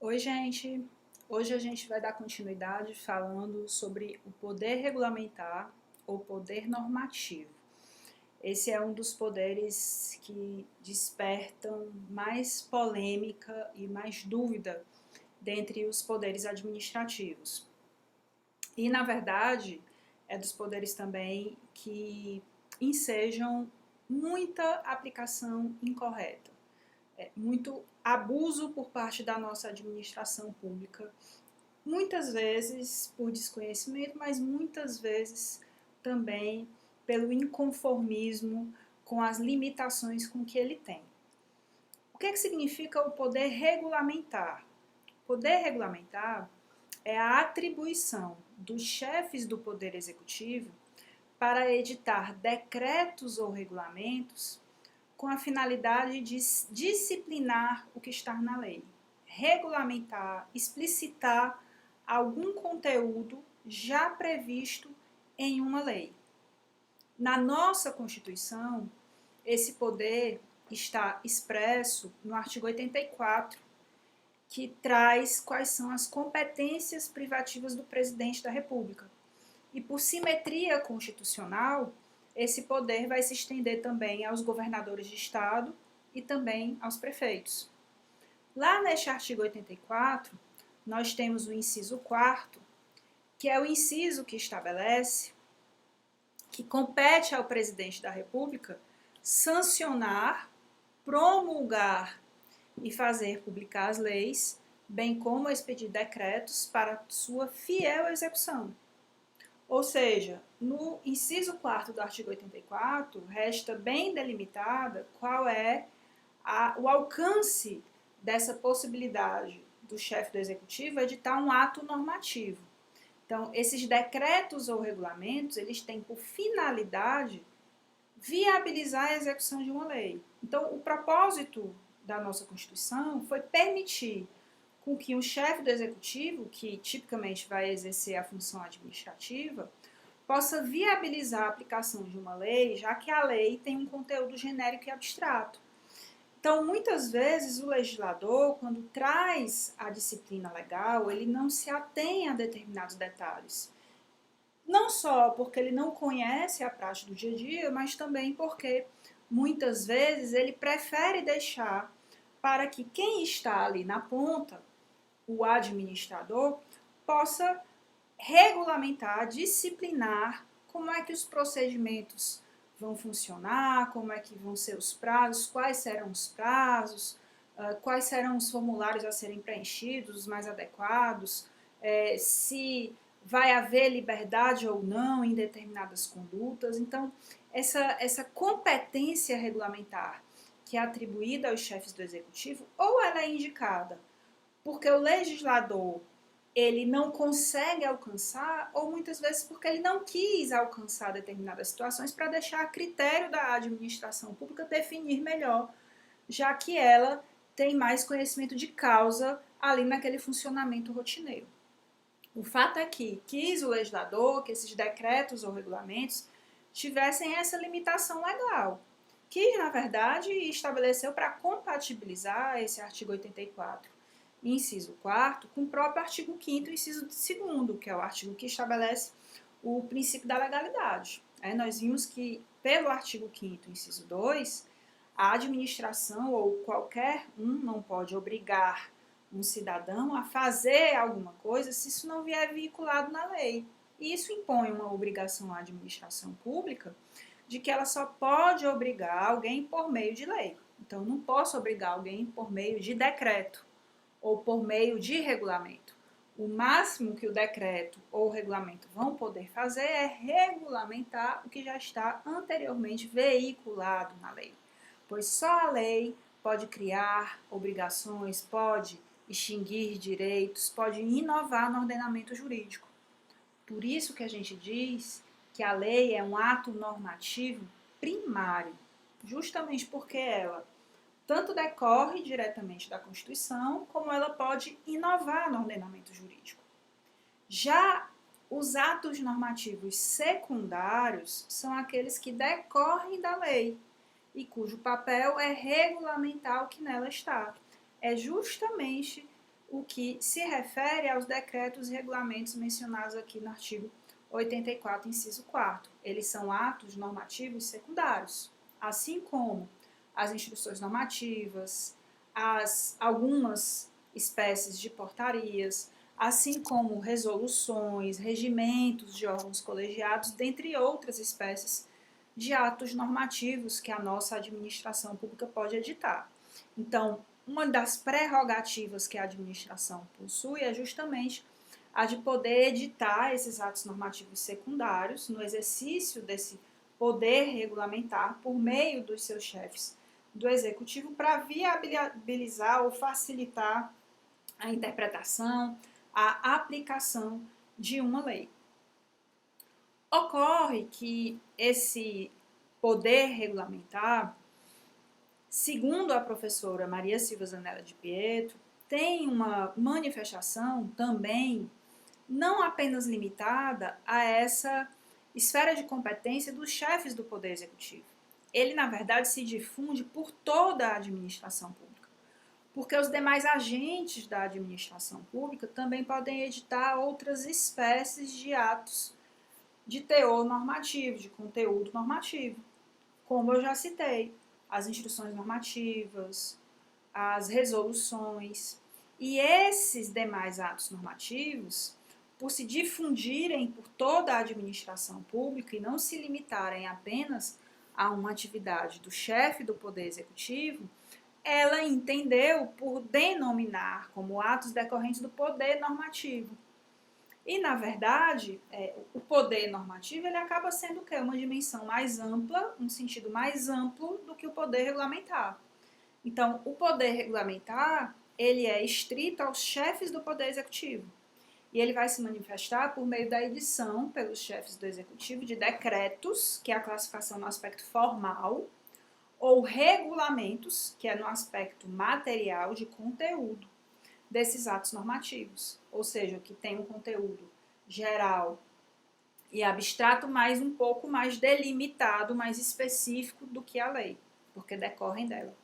Oi, gente. Hoje a gente vai dar continuidade falando sobre o poder regulamentar ou poder normativo. Esse é um dos poderes que despertam mais polêmica e mais dúvida dentre os poderes administrativos. E, na verdade, é dos poderes também que ensejam muita aplicação incorreta, muito abuso por parte da nossa administração pública, muitas vezes por desconhecimento, mas muitas vezes também pelo inconformismo com as limitações com que ele tem. O que significa o poder regulamentar? O poder regulamentar é a atribuição dos chefes do Poder Executivo para editar decretos ou regulamentos com a finalidade de disciplinar o que está na lei, regulamentar, explicitar algum conteúdo já previsto em uma lei. Na nossa Constituição, esse poder está expresso no artigo 84, que traz quais são as competências privativas do presidente da República. E por simetria constitucional, esse poder vai se estender também aos governadores de estado e também aos prefeitos. Lá neste artigo 84, nós temos o inciso 4º, que é o inciso que estabelece que compete ao presidente da República sancionar, promulgar e fazer publicar as leis, bem como expedir decretos para sua fiel execução. Ou seja, no inciso 4º do artigo 84, resta bem delimitada qual é o alcance dessa possibilidade do chefe do executivo editar um ato normativo. Então, esses decretos ou regulamentos, eles têm por finalidade viabilizar a execução de uma lei. Então, o propósito da nossa Constituição foi permitir com que um chefe do executivo, que tipicamente vai exercer a função administrativa, possa viabilizar a aplicação de uma lei, já que a lei tem um conteúdo genérico e abstrato. Então, muitas vezes, o legislador, quando traz a disciplina legal, ele não se atém a determinados detalhes. Não só porque ele não conhece a prática do dia a dia, mas também porque, muitas vezes, ele prefere deixar para que quem está ali na ponta, o administrador, possa regulamentar, disciplinar como é que os procedimentos vão funcionar, como é que vão ser os prazos, quais serão os prazos, quais serão os formulários a serem preenchidos, os mais adequados, se vai haver liberdade ou não em determinadas condutas. Então, essa competência regulamentar que é atribuída aos chefes do executivo, ou ela é indicada porque o legislador ele não consegue alcançar, ou muitas vezes porque ele não quis alcançar determinadas situações para deixar a critério da administração pública definir melhor, já que ela tem mais conhecimento de causa ali naquele funcionamento rotineiro. O fato é que quis o legislador que esses decretos ou regulamentos tivessem essa limitação legal, que na verdade estabeleceu para compatibilizar esse artigo 84, inciso 4º, com o próprio artigo 5º, inciso 2º, que é o artigo que estabelece o princípio da legalidade. Nós vimos que, pelo artigo 5º, inciso 2, a administração ou qualquer um não pode obrigar um cidadão a fazer alguma coisa se isso não vier vinculado na lei. E isso impõe uma obrigação à administração pública de que ela só pode obrigar alguém por meio de lei. Então, não posso obrigar alguém por meio de decreto ou por meio de regulamento. O máximo que o decreto ou o regulamento vão poder fazer é regulamentar o que já está anteriormente veiculado na lei, pois só a lei pode criar obrigações, pode extinguir direitos, pode inovar no ordenamento jurídico. Por isso que a gente diz que a lei é um ato normativo primário, justamente porque ela tanto decorre diretamente da Constituição, como ela pode inovar no ordenamento jurídico. Já os atos normativos secundários são aqueles que decorrem da lei e cujo papel é regulamentar o que nela está. É justamente o que se refere aos decretos e regulamentos mencionados aqui no artigo 84, inciso 4º. Eles são atos normativos secundários, assim como as instruções normativas, algumas espécies de portarias, assim como resoluções, regimentos de órgãos colegiados, dentre outras espécies de atos normativos que a nossa administração pública pode editar. Então, uma das prerrogativas que a administração possui é justamente a de poder editar esses atos normativos secundários no exercício desse poder regulamentar por meio dos seus chefes do executivo para viabilizar ou facilitar a interpretação, a aplicação de uma lei. Ocorre que esse poder regulamentar, segundo a professora Maria Silva Zanella de Pietro, tem uma manifestação também não apenas limitada a essa esfera de competência dos chefes do Poder Executivo. Ele, na verdade, se difunde por toda a administração pública, porque os demais agentes da administração pública também podem editar outras espécies de atos de teor normativo, de conteúdo normativo, como eu já citei, as instruções normativas, as resoluções. E esses demais atos normativos, por se difundirem por toda a administração pública e não se limitarem apenas a uma atividade do chefe do Poder Executivo, ela entendeu por denominar como atos decorrentes do poder normativo. E, na verdade, o poder normativo ele acaba sendo o quê? Uma dimensão mais ampla, um sentido mais amplo do que o poder regulamentar. Então, o poder regulamentar, ele é estrito aos chefes do Poder Executivo. E ele vai se manifestar por meio da edição pelos chefes do Executivo de decretos, que é a classificação no aspecto formal, ou regulamentos, que é no aspecto material de conteúdo desses atos normativos, ou seja, que tem um conteúdo geral e abstrato, mas um pouco mais delimitado, mais específico do que a lei, porque decorrem dela.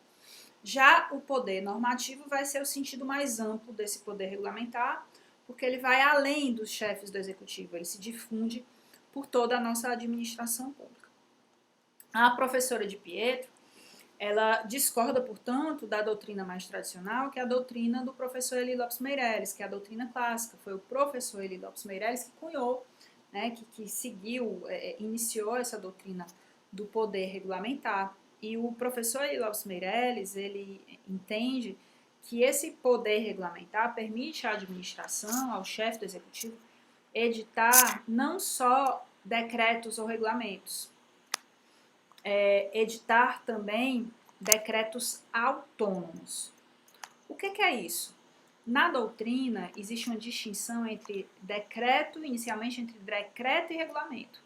Já o poder normativo vai ser o sentido mais amplo desse poder regulamentar, porque ele vai além dos chefes do executivo, ele se difunde por toda a nossa administração pública. A professora de Pietro, ela discorda, portanto, da doutrina mais tradicional, que é a doutrina do professor Eli Lopes Meireles, que é a doutrina clássica. Foi o professor Eli Lopes Meireles que cunhou, né, que seguiu, iniciou essa doutrina do poder regulamentar. E o professor Eli Lopes Meireles, ele entende que esse poder regulamentar permite à administração, ao chefe do executivo, editar não só decretos ou regulamentos, editar também decretos autônomos. O que é isso? Na doutrina, existe uma distinção entre decreto, inicialmente entre decreto e regulamento.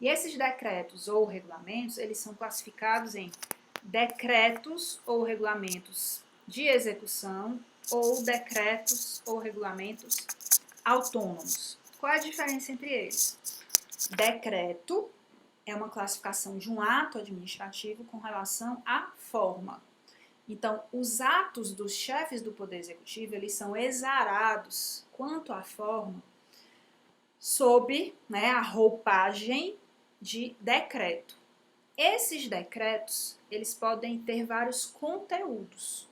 E esses decretos ou regulamentos, eles são classificados em decretos ou regulamentos de execução ou decretos ou regulamentos autônomos. Qual é a diferença entre eles? Decreto é uma classificação de um ato administrativo com relação à forma. Então, os atos dos chefes do Poder Executivo, eles são exarados quanto à forma sob, a roupagem de decreto. Esses decretos, eles podem ter vários conteúdos.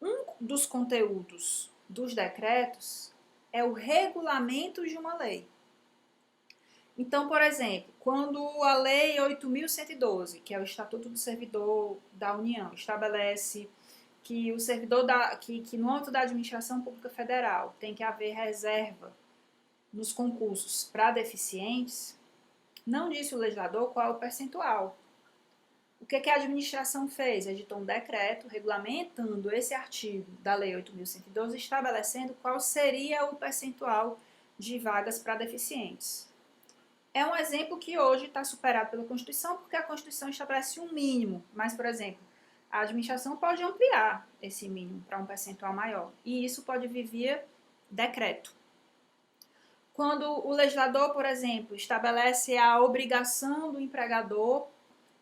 Um dos conteúdos dos decretos é o regulamento de uma lei. Então, por exemplo, quando a Lei 8.112, que é o Estatuto do Servidor da União, estabelece que o servidor que no âmbito da administração pública federal tem que haver reserva nos concursos para deficientes, não disse o legislador qual é o percentual. O que a administração fez? Editou um decreto regulamentando esse artigo da Lei 8.112, estabelecendo qual seria o percentual de vagas para deficientes. É um exemplo que hoje está superado pela Constituição, porque a Constituição estabelece um mínimo, mas, por exemplo, a administração pode ampliar esse mínimo para um percentual maior, e isso pode vir via decreto. Quando o legislador, por exemplo, estabelece a obrigação do empregador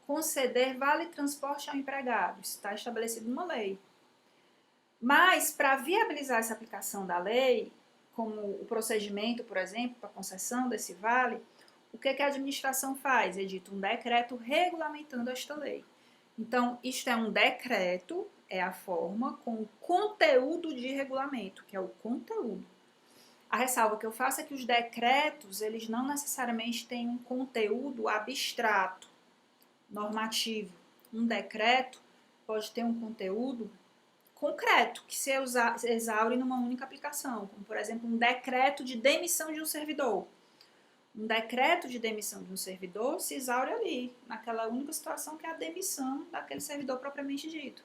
conceder vale-transporte ao empregado, isso está estabelecido numa lei. Mas, para viabilizar essa aplicação da lei, como o procedimento, por exemplo, para a concessão desse vale, o que a administração faz? Edita um decreto regulamentando esta lei. Então, isto é um decreto, é a forma, com o conteúdo de regulamento, que é o conteúdo. A ressalva que eu faço é que os decretos, eles não necessariamente têm um conteúdo abstrato, normativo. Um decreto pode ter um conteúdo concreto, que se exaure numa única aplicação, como, por exemplo, um decreto de demissão de um servidor. Um decreto de demissão de um servidor se exaure ali, naquela única situação que é a demissão daquele servidor propriamente dito.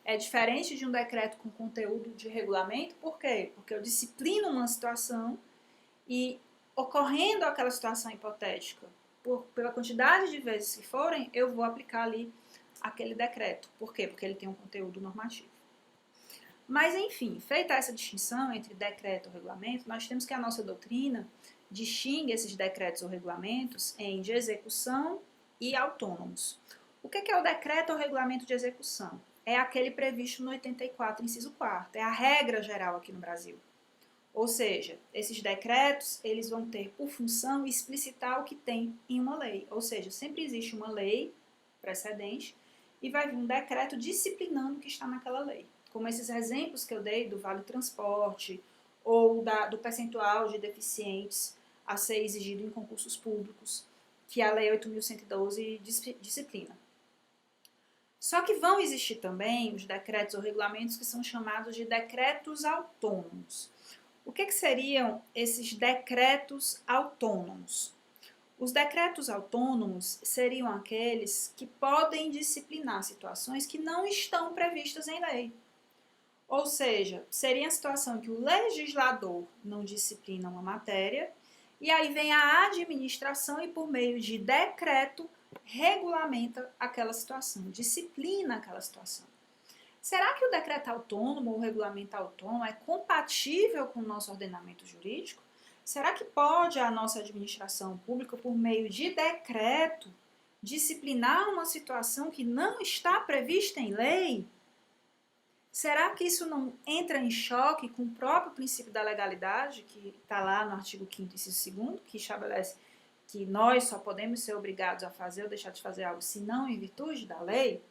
É diferente de um decreto com conteúdo de regulamento, por quê? Porque eu disciplino uma situação e, ocorrendo aquela situação hipotética, pela quantidade de vezes que forem, eu vou aplicar ali aquele decreto. Por quê? Porque ele tem um conteúdo normativo. Mas, enfim, feita essa distinção entre decreto e regulamento, nós temos que a nossa doutrina distingue esses decretos ou regulamentos em de execução e autônomos. O que é o decreto ou regulamento de execução? É aquele previsto no 84, inciso 4º. É a regra geral aqui no Brasil. Ou seja, esses decretos, eles vão ter por função explicitar o que tem em uma lei. Ou seja, sempre existe uma lei precedente e vai vir um decreto disciplinando o que está naquela lei. Como esses exemplos que eu dei do Vale Transporte ou do percentual de deficientes a ser exigido em concursos públicos, que a Lei 8.112 disciplina. Só que vão existir também os decretos ou regulamentos que são chamados de decretos autônomos. O que seriam esses decretos autônomos? Os decretos autônomos seriam aqueles que podem disciplinar situações que não estão previstas em lei. Ou seja, seria a situação em que o legislador não disciplina uma matéria e aí vem a administração e, por meio de decreto, regulamenta aquela situação, disciplina aquela situação. Será que o decreto autônomo ou o regulamento autônomo é compatível com o nosso ordenamento jurídico? Será que pode a nossa administração pública, por meio de decreto, disciplinar uma situação que não está prevista em lei? Será que isso não entra em choque com o próprio princípio da legalidade, que está lá no artigo 5º, inciso 2º, que estabelece que nós só podemos ser obrigados a fazer ou deixar de fazer algo se não em virtude da lei?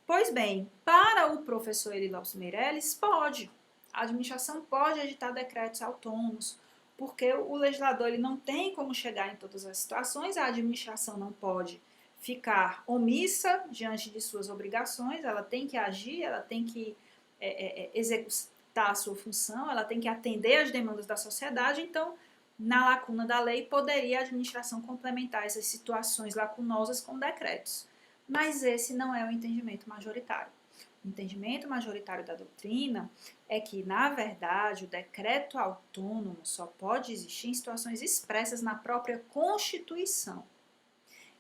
Pois bem, para o professor Eri Lopes Meirelles, pode. A administração pode editar decretos autônomos, porque o legislador ele não tem como chegar em todas as situações, a administração não pode ficar omissa diante de suas obrigações, ela tem que agir, ela tem que executar a sua função, ela tem que atender às demandas da sociedade, então, na lacuna da lei, poderia a administração complementar essas situações lacunosas com decretos. Mas esse não é o entendimento majoritário. O entendimento majoritário da doutrina é que, na verdade, o decreto autônomo só pode existir em situações expressas na própria Constituição.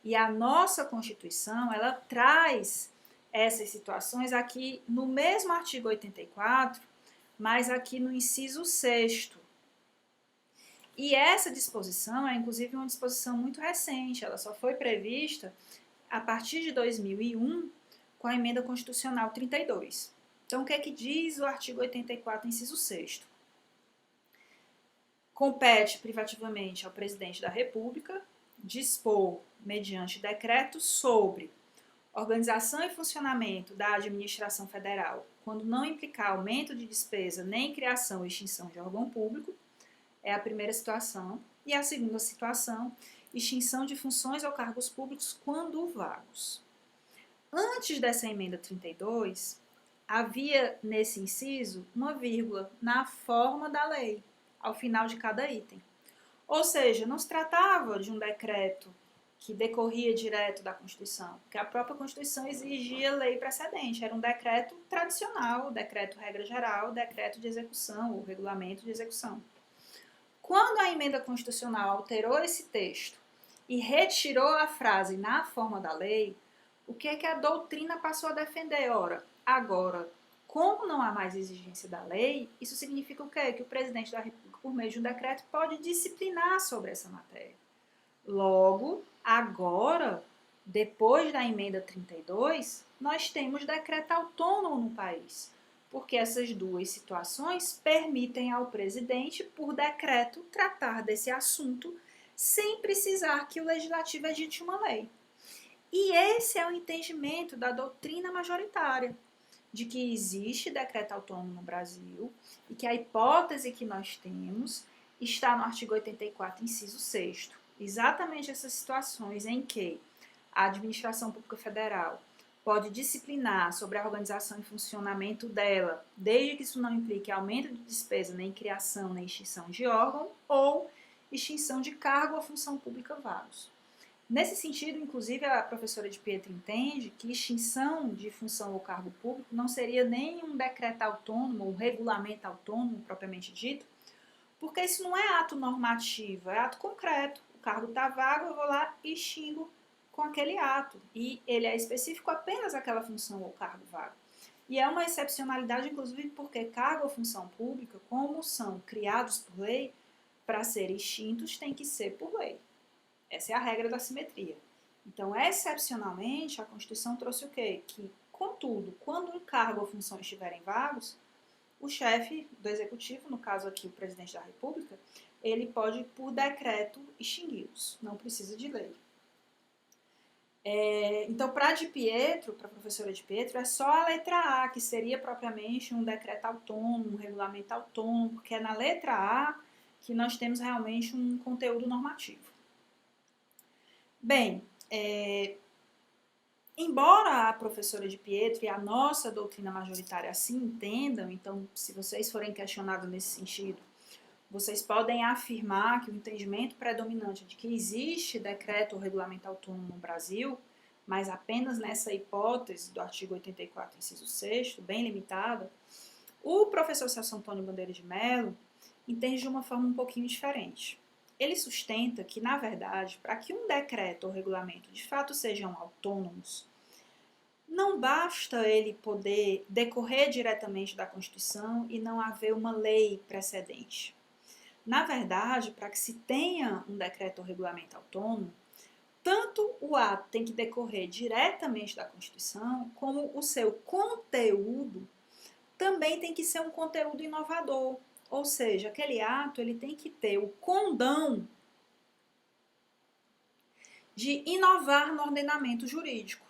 E a nossa Constituição, ela traz essas situações aqui no mesmo artigo 84, mas aqui no inciso 6º. E essa disposição é, inclusive, uma disposição muito recente, ela só foi prevista a partir de 2001, com a emenda constitucional 32. Então, o que é que diz o artigo 84, inciso 6º? Compete privativamente ao presidente da República dispor, mediante decreto, sobre organização e funcionamento da administração federal, quando não implicar aumento de despesa nem criação ou extinção de órgão público, é a primeira situação. E a segunda situação, extinção de funções ou cargos públicos quando vagos. Antes dessa emenda 32, havia nesse inciso uma vírgula na forma da lei, ao final de cada item. Ou seja, não se tratava de um decreto que decorria direto da Constituição, porque a própria Constituição exigia lei precedente, era um decreto tradicional, decreto regra geral, decreto de execução, ou regulamento de execução. Quando a emenda constitucional alterou esse texto e retirou a frase na forma da lei, o que é que a doutrina passou a defender? Ora, agora, como não há mais exigência da lei, isso significa o quê? Que o presidente da República, por meio de um decreto, pode disciplinar sobre essa matéria. Logo, agora, depois da emenda 32, nós temos decreto autônomo no país. porque essas duas situações permitem ao presidente, por decreto, tratar desse assunto sem precisar que o legislativo edite uma lei. E esse é o entendimento da doutrina majoritária, de que existe decreto autônomo no Brasil e que a hipótese que nós temos está no artigo 84, inciso 6º. Exatamente essas situações em que a administração pública federal pode disciplinar sobre a organização e funcionamento dela, desde que isso não implique aumento de despesa, nem criação, nem extinção de órgão, ou extinção de cargo ou função pública vagos. Nesse sentido, inclusive, a professora de Pietro entende que extinção de função ou cargo público não seria nem um decreto autônomo, um regulamento autônomo, propriamente dito, porque isso não é ato normativo, é ato concreto. O cargo está vago, eu vou lá e extingo com aquele ato. E ele é específico apenas àquela função ou cargo vago. E é uma excepcionalidade, inclusive, porque cargo ou função pública, como são criados por lei, para serem extintos, tem que ser por lei. Essa é a regra da simetria. Então, excepcionalmente, a Constituição trouxe o quê? Que, contudo, quando um cargo ou função estiverem vagos, o chefe do executivo, no caso aqui o presidente da República, ele pode, por decreto, extingui-los. Não precisa de lei. Então, para a professora de Pietro, é só a letra A, que seria propriamente um decreto autônomo, um regulamento autônomo, porque é na letra A que nós temos realmente um conteúdo normativo. Bem, embora a professora de Pietro e a nossa doutrina majoritária assim entendam, então, se vocês forem questionados nesse sentido, vocês podem afirmar que o entendimento predominante de que existe decreto ou regulamento autônomo no Brasil, mas apenas nessa hipótese do artigo 84, inciso 6º, bem limitada, o professor Celso Antônio Bandeira de Mello entende de uma forma um pouquinho diferente. Ele sustenta que, na verdade, para que um decreto ou regulamento de fato sejam autônomos, não basta ele poder decorrer diretamente da Constituição e não haver uma lei precedente. Na verdade, para que se tenha um decreto ou regulamento autônomo, tanto o ato tem que decorrer diretamente da Constituição, como o seu conteúdo também tem que ser um conteúdo inovador. Ou seja, aquele ato ele tem que ter o condão de inovar no ordenamento jurídico.